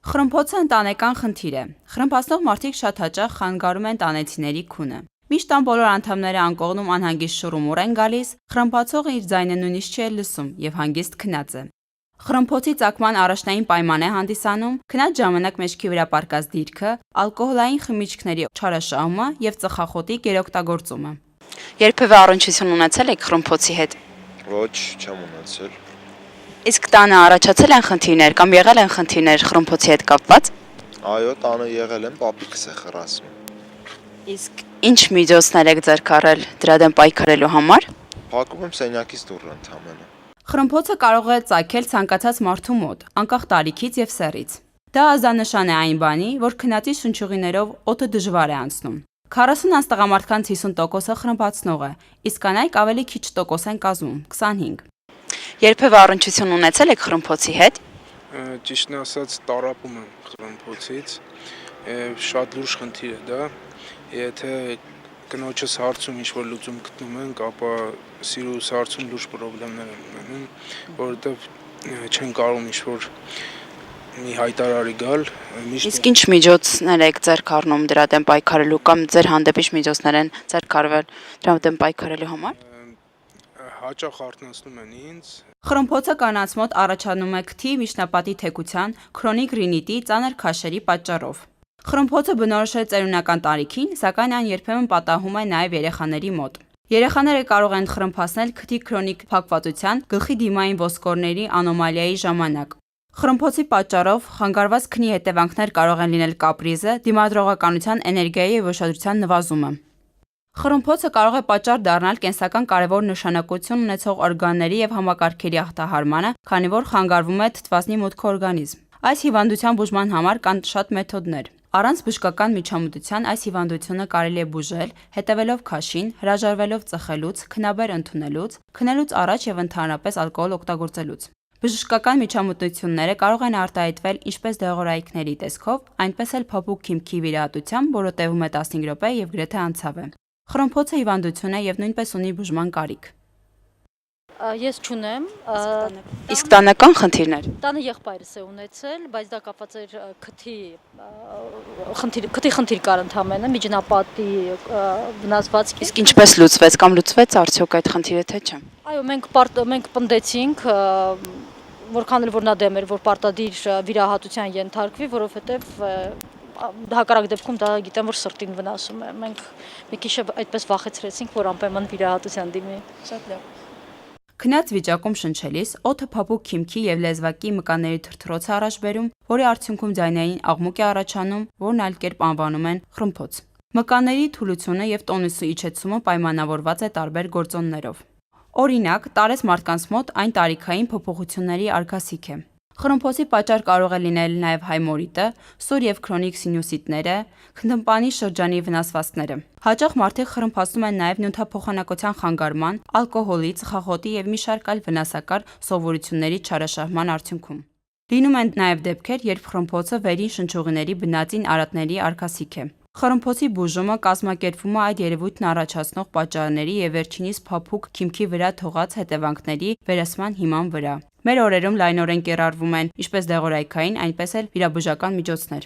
Խրմփոցը ընտանեկան խնդիր է։ Խրմփացնող մարդիկ շատ հաճախ խանգարում են տանեցիների քունը։ Միշտ տան բոլոր անդամները անկողնում անհանգիստ շուռումուռ են գալիս, խրմփացողը իր ձայնը նույնիսկ չի լսում եւ հանգիստ քնած է։ Խրմփոցի ծագման առաջնային պայման է հանդիսանում քնած ժամանակ մեջքի վրա պառկած դիրքը, ալկոհոլային խմիչքների չարաշահումը եւ ծխախոտի գերօգտագործումը։ Երբևէ առնչություն ունեցել եք խրմփոցի հետ։ Ոչ, չեմ ունեցել։ Իսկ տանը առաջացել են խնդիրներ կամ եղել են խնդիրներ խրմփոցի հետ կապված։ Այո, տանը եղել եմ, պապիկս է խռասում։ Իսկ ինչ միջոցներ եք ձեռք առել դրա դեմ պայքարելու համար։ Փակում եմ սենյակից դուռը ընդամենը։ Խրմփոցը կարող է ծագել ցանկացած մարդու մոտ, անկախ տարիքից եւ սեռից։ Դա ազդանշան է այն բանի, որ քնածի շնչուղիներով օդը դժվար է անցնում։ 40-ից տղամարդկանց 50%-ը խրմփացնող է, իսկ կանայք ավելի քիչ տոկոս են կազմում՝ 25։ Երբևէ առնչություն ունեցել եք խրմփոցի հետ։ Ճիշտն ասած տարապում եմ խրմփոցից, շատ լուրջ խնդիր է դա, եթե կնոջս հարցում ինչ-որ լուծում գտնում ենք, ապա սիրուս հարցում լուրջ պրոբլեմներ են ունենում, որովհետև չեն կարող ինչ-որ մի հայտարարի գալ, Իսկ ինչ միջոցներ եք ձեռք առնում դրա դեմ պայքարելու կամ ձեր հանդեպ ինչ միջոցներ են ձեռք արվել դրա դեմ պայքարելու համար։ հաճախ արթնացնում են ինձ, Խրմփոցը կանանց մոտ առաջանում է քթի, միջնապատի թեքության, քրոնիկ ռինիտի, ծանր քաշերի պատճառով։ Խրմփոցը բնորոշ է ծերունական տարիքին, սակայն այն երբեմն պատահում է նաև երեխաների մոտ։ Երեխաները կարող են խրմփացնել քթի քրոնիկ փակվածության, գլխի դիմային ոսկորների անոմալիայի ժամանակ։ Խրմփոցի պատճառով խանգարված քնի հետևանքներ կարող են լինել կապրիզը, դիմադրողականության, էներգիայի եւ ուշադրության նվազումը։ Խրմփոցը կարող է պատճառ դառնալ կենսական կարևոր նշանակություն ունեցող օրգանների եւ համակարգերի ախտահարմանը, քանի որ խանգարվում է թթվասնի մուտքը օրգանիզմ։ Այս հիվանդության բուժման համար կան շատ մեթոդներ։ Առանց բժշկական միջամտության այս հիվանդությունը կարելի է բուժել, հետևելով քաշին, հրաժարվելով ծխելուց, քնաբեր ընդունելուց, քնելուց առաջ եւ ընդհանրապես ալկոհոլ օգտագործելուց։ Բժշկական միջամտությունները կարող են արտահայտվել ինչպես դեղորայքների տեսքով, այնպես էլ փափուկ քիմքի վիրահատությամբ, որը տևում է 15 րոպե եւ գրեթե անցավ է։ Խրմփոցը հիվանդություն է եւ նույնպես ունի բուժման կարիք։ Ես չունեմ, Իսկ տանական խնդիրներ։ տանը եղբայրս է ունեցել, բայց դա կապված էր քթի խնդիր կար ընդամենը, միջնապատի վնասվածքի։ Իսկ ինչպես լուծվեց կամ լուծվեց արդյոք այդ խնդիրը թե չէ։ Այո, մենք պնդեցինք, որքան էլ որ նա դեմ էր, որ պարտադիր վիրահատության ենթարկվի, որովհետև հակառակ դեպքում դա գիտեմ, որ սրտին վնասում է։ Մենք մի քիչ այդպես վախեցրեցինք, որ անպայման վիրահատության դիմի։ Շատ լավ։ Քնած վիճակում շնչելիս օդը փափուկ քիմքի եւ լեզվակի մկանների թրթռոց է առաջ բերում, որի արդյունքում ձայնային աղմուկ է առաջանում, որն այլ կերպ անվանում են խրմփոց։ Մկանների թուլությունը եւ տոնուսի իջեցումը պայմանավորված է տարբեր գործոններով։ Օրինակ, տարեց մարդկանց մոտ այն տարիքային փոփոխությունների արգասիք է։ Խրմփոցի պատճառ կարող է լինել նաև հայմորիտը, սուր եւ քրոնիկ սինուսիտները, քնտմպանի շրջանի վնասվածքները։ Հաճախ մարդիկ խրմփացնում են նաև նյութափոխանակության խանգարման, ալկոհոլի, ծխախոտի եւ մի շարք այլ վնասակար սովորությունների չարաշահման արդյունքում։ Լինում են նաև դեպքեր, երբ խրմփոցը վերին շնչուղիների բնածին արատների արգասիք է։ Խրմփոցի բուժումը կազմակերպվում է այդ երևույթն առաջացնող պատճառների եւ վերջինիս փափուկ քիմքի վրա թողած հետևանքների վերացման հիման վրա։ Մեր օրերում լայնորեն կիրառվում են ինչպես դեղորայքային, այնպես էլ վիրաբուժական միջոցներ։